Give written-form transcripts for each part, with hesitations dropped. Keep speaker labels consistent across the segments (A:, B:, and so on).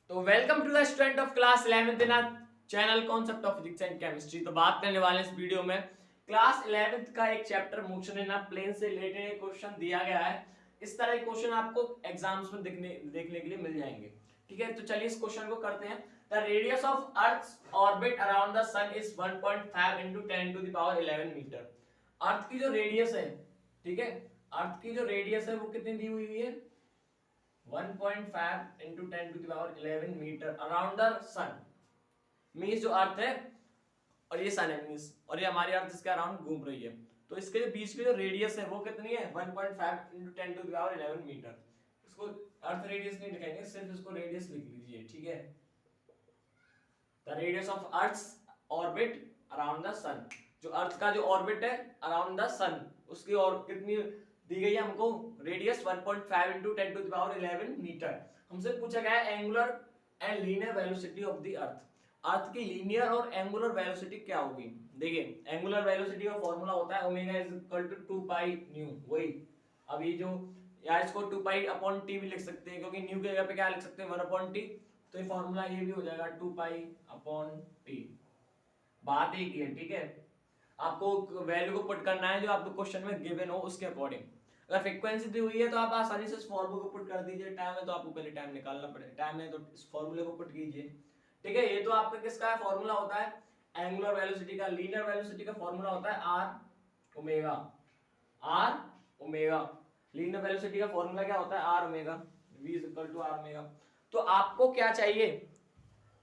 A: तो welcome to the student of class 11th in channel concept of physics and chemistry. तो बात करने वाले इस वीडियो में क्लास 11th का एक चैप्टर मोशन इन प्लेन से रिलेटेड एक क्वेश्चन दिया गया है। इस तरह के क्वेश्चन आपको एग्जाम्स में देखने के लिए मिल जाएंगे। ठीक है, तो चलिए इस क्वेश्चन को करते हैं। The radius of earth's orbit around the sun is 1.5 into 10 to the power 11 metre. Earth की जो रेडियस है, ठीक है, अर्थ की जो रेडियस है वो कितनी दी हुई है? 1.5 into 10 to the power 11 metre around the sun. Means जो अर्थ है और ये सन है मीन्स, और ये हमारी अर्थ इसके अराउंड घूम रही है, तो इसके जो बीच की जो रेडियस है वो कितनी है? 1.5 into 10 to the power 11 metre. इसको अर्थ रेडियस नहीं लिखेंगे, सिर्फ इसको रेडियस लिख लीजिए। ठीक है, the radius of earth's orbit around the sun. जो अर्थ का जो ऑर्बिट है अराउंड द सन, उसकी और कितनी दी गई है हमको? Radius 1.5 into 10 to the power 11 metre. हमसे पूछा गया है angular and linear velocity of the earth. Earth की लीनियर और एंगुलर वेलोसिटी क्या होगी? देखिए, एंगुलर वेलोसिटी का फॉर्मूला होता है omega is equal to 2 pi nu. वही अब ये जो, या इसको 2 पाई अपॉन टी भी लिख सकते हैं, क्योंकि न्यू की जगह पे क्या लिख सकते हैं? 1 अपॉन टी। तो ये फॉर्मूला ये भी हो जाएगा 2 पाई अपॉन टी। बात एक ही है। ठीक है, आपको वैल्यू को पुट करना है जो आपको क्वेश्चन में गिवन हो उसके अकॉर्डिंग। अगर फ्रीक्वेंसी दी हुई है तो आप आसानी से इस फॉर्मूले को पुट कर दीजिए। टाइम है तो आपको पहले टाइम निकालना पड़ेगा, टाइम है तो इस फॉर्मूले को पुट कीजिए। ठीक है, ये तो आपका किसका फॉर्मूला होता है? एंगुलर वेलोसिटी का। लीनियर वेलोसिटी का फॉर्मूला होता है R omega. R omega linear velocity का फॉर्मूला क्या होता है? R omega. v is equal to R omega. तो आपको क्या चाहिए?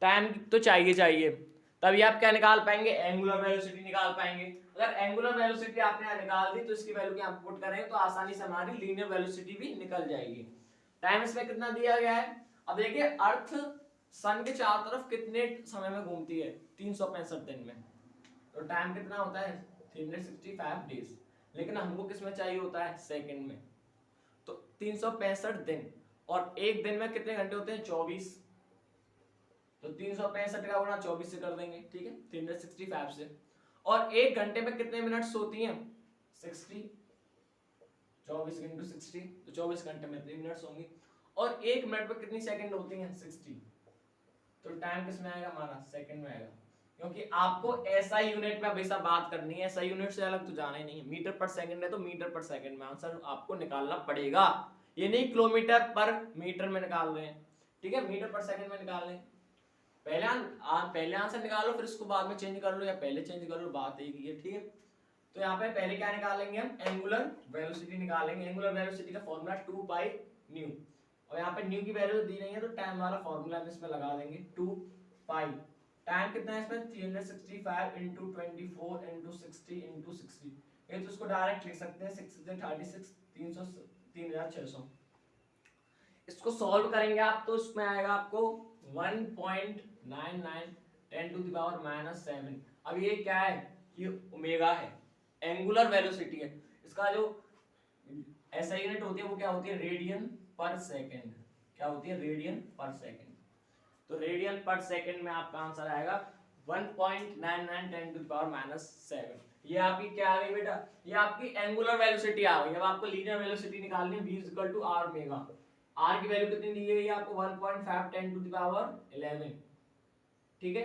A: टाइम तो चाहिए, तभी आप क्या निकाल पाएंगे? एंगुलर वेलोसिटी निकाल पाएंगे। अगर एंगुलर वेलोसिटी आपने यहाँ निकाल दी तो इसकी वैल्यू क्या पुट करेंगे तो आसानी से हमारी लीनियर वेलोसिटी भी निकल जाएगी। टाइम इसमें कितना दिया गया है? अब देखिए, अर्थ सन के चारों तरफ कितने समय में घूमती है? 365 दिन में। तो टाइम कितना होता है? 365 डेज। लेकिन हमको किस में चाहिए होता है? सेकंड में। तो 365 दिन, और एक दिन में कितने घंटे होते हैं? 24। तो 365 का गुणा 24 से कर देंगे। ठीक है, 365 से। और एक घंटे में कितने मिनट्स होती हैं? 60। 24 इंटू 60, तो 24 घंटे में 3 मिनट्स होंगी। और एक मिनट में कितनी सेकंड होती हैं? 60। तो टाइम किस में आएगा हमारा? सेकंड में आएगा, क्योंकि आपको ऐसा यूनिट में हमेशा बात करनी है। ऐसा यूनिट से अलग तो जाना ही नहीं है। मीटर पर सेकंड है तो मीटर पर सेकंड में आंसर आपको निकालना पड़ेगा। ये नहीं किलोमीटर पर मीटर में निकाल रहे हैं। ठीक है, मीटर पर सेकंड में निकाल रहे हैं। पहले आंसर निकालो, फिर इसको बाद में चेंज कर लो या पहले चेंज कर लो, बात एक ही है। ठीक है, तो यहाँ पे पहले क्या निकालेंगे हम? एंगुलर वेलोसिटी निकालेंगे। एंगुलर वेलोसिटी का फॉर्मूला 2 पाई न्यू, और यहाँ पे न्यू की वैल्यू दी नहीं है तो टाइम वाला फॉर्मूला हम इसमें लगा देंगे 2 पाई। टाइम कितना है इसमें? 365 into 24 into 60 into 60। ये तो इसको डायरेक्ट लिख सकते हैं 6 से 36 3600। इसको सॉल्व करेंगे आप तो इसमें आएगा आपको 1.99 10 टू द पावर माइनस 7। अब ये क्या है? ये ओमेगा है, एंगुलर वेलोसिटी है। इसका जो ऐसा यूनिट होती है वो क्या होती है? रेडियन पर सेकंड। क्या होती है? रेडियन पर सेकंड। तो रेडियन पर सेकंड में आपका आंसर आएगा 1.99 10 टू द पावर माइनस 7। ये आपकी क्या आ गई बेटा? ये आपकी एंगुलर वेलोसिटी आ गई। अब आपको लीनियर वेलोसिटी निकालनी है, v is equal to R omega. R की वैल्यू कितनी दी गई है आपको? 1.5 10 टू द पावर 11। ठीक है,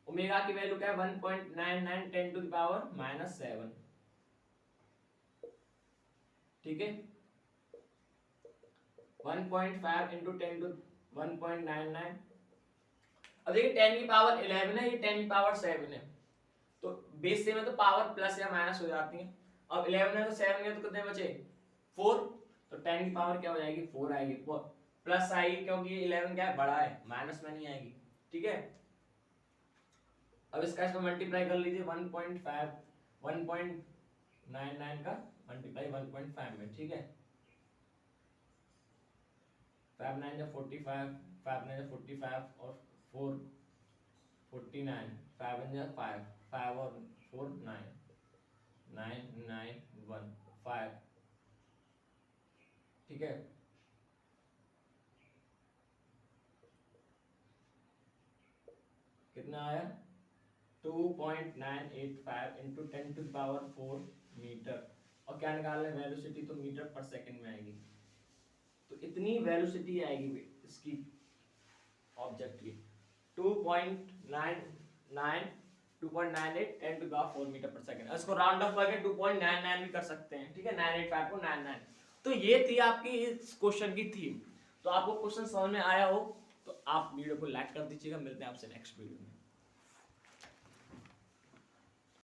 A: ओमेगा की वैल्यू क्या है? 1.99 10 टू द पावर माइनस 7। ठीक है, 1.5 इंटू 10 टू 1.99। अब देखिए 10 की पावर 11 है, ये 10 की पावर 7 है, तो बेस सेम है तो पावर प्लस या माइनस हो जाती है। अब 11 है तो 7 है तो कितने बचे? 4। तो 10 की पावर क्या हो जाएगी? 4 आएगी। प्लस आएगी क्योंकि ये 11 क्या है? बड़ा है, माइनस में नहीं आएगी। ठीक है, अब इसका इसमें मल्टीप्लाई कर लीजिए 1.5 1.99 का मल्टीप्लाई 1.5 में। ठीक है, 5 9 जा 45, 5 9 जा 45 और 4 49, 5 1 जा 5, 5 और 4 9 9 9 1 5। ठीक है, कितना आया? 2.985 इंटू 10 टू पावर 4 मीटर। और क्या निकालना है? वेलोसिटी, तो मीटर पर सेकंड में आएगी। तो इतनी वेलोसिटी आएगी इसकी। ऑब्जेक्ट की 2.99 2.98 10 टू द 4 मीटर पर सेकंड। इसको राउंड ऑफ करके 2.99 भी कर सकते हैं, ठीक है, 985 को 99। तो ये थी आपकी इस क्वेश्चन की थीम। तो आपको क्वेश्चन समझ में आया हो तो आप वीडियो को लाइक कर दीजिएगा। मिलते हैं आपसे नेक्स्ट वीडियो में।